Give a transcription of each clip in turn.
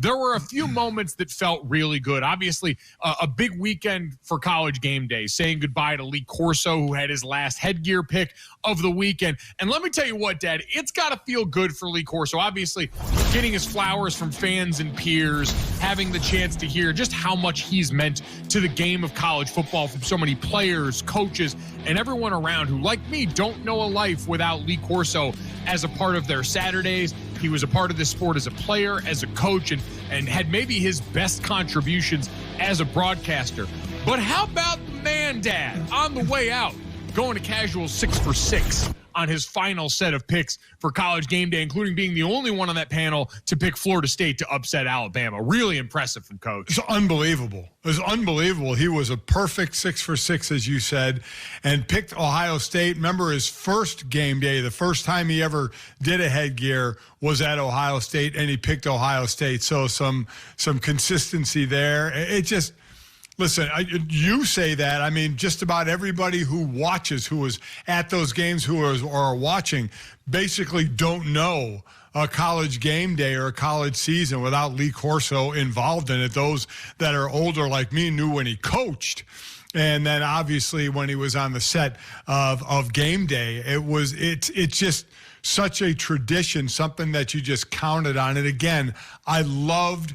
there were a few moments that felt really good. Obviously, a big weekend for College Game Day, saying goodbye to Lee Corso, who had his last headgear pick of the weekend. And let me tell you what, Dad, it's got to feel good for Lee Corso. Obviously, getting his flowers from fans and peers, having the chance to hear just how much he's meant to the game of college football from so many players, coaches, and everyone around who, like me, don't know a life without Lee Corso as a part of their Saturdays. He was a part of this sport as a player, as a coach, and had maybe his best contributions as a broadcaster. But how about the man, Dad, on the way out, going to casual 6 for 6 on his final set of picks for College Game Day, including being the only one on that panel to pick Florida State to upset Alabama. Really impressive from Coach. It's unbelievable. It was unbelievable. He was a perfect 6 for 6, as you said, and picked Ohio State. Remember his first game day, the first time he ever did a headgear was at Ohio State, and he picked Ohio State. So some consistency there. It just... Listen, you say that. I mean, just about everybody who watches, who was at those games, who are watching, basically don't know a College Game Day or a college season without Lee Corso involved in it. Those that are older like me knew when he coached. And then obviously when he was on the set of Game Day, it's just such a tradition, something that you just counted on. And again, I loved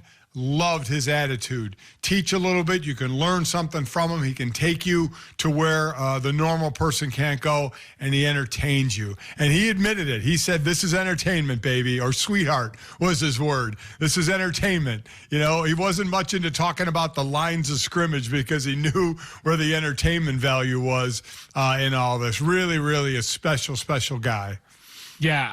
his attitude. Teach a little bit. You can learn something from him. He can take you to where the normal person can't go, and he entertains you. And he admitted it. He said, "This is entertainment, baby," or "sweetheart" was his word. This is entertainment. You know, he wasn't much into talking about the lines of scrimmage because he knew where the entertainment value was in all this. Really, really a special guy. Yeah,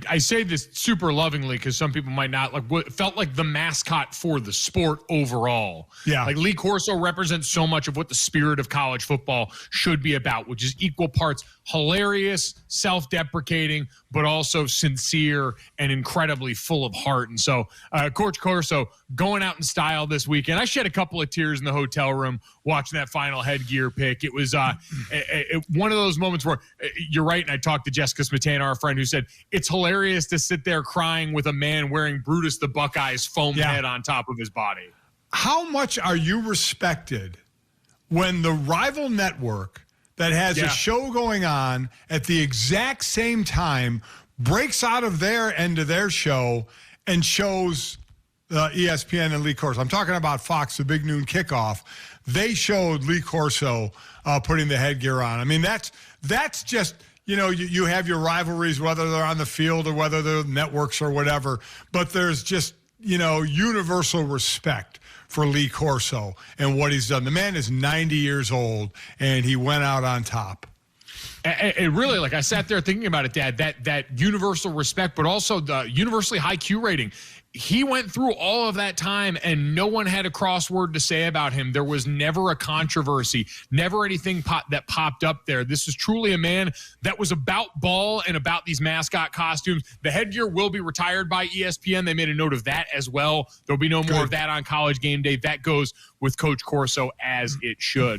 I say this super lovingly because some people might not, like, felt like the mascot for the sport overall. Yeah. Like Lee Corso represents so much of what the spirit of college football should be about, which is equal parts hilarious, self-deprecating, but also sincere and incredibly full of heart. And so Coach Corso going out in style this weekend. I shed a couple of tears in the hotel room watching that final headgear pick. It was one of those moments where you're right. And I talked to Jessica Smetana, our friend, who said it's hilarious to sit there crying with a man wearing Brutus the Buckeye's foam head on top of his body. How much are you respected when the rival network that has a show going on at the exact same time breaks out of their end of their show and shows ESPN and Lee Corso? I'm talking about Fox, the Big Noon Kickoff. They showed Lee Corso putting the headgear on. I mean, that's just, you know, you have your rivalries, whether they're on the field or whether they're networks or whatever, but there's just, you know, universal respect for Lee Corso and what he's done. The man is 90 years old, and he went out on top. It really, like, I sat there thinking about it, Dad, that universal respect, but also the universally high Q rating. He went through all of that time, and no one had a crossword to say about him. There was never a controversy, never anything that popped up there. This is truly a man that was about ball and about these mascot costumes. The headgear will be retired by ESPN. They made a note of that as well. There'll be no more of that on College Game Day. That goes with Coach Corso as it should.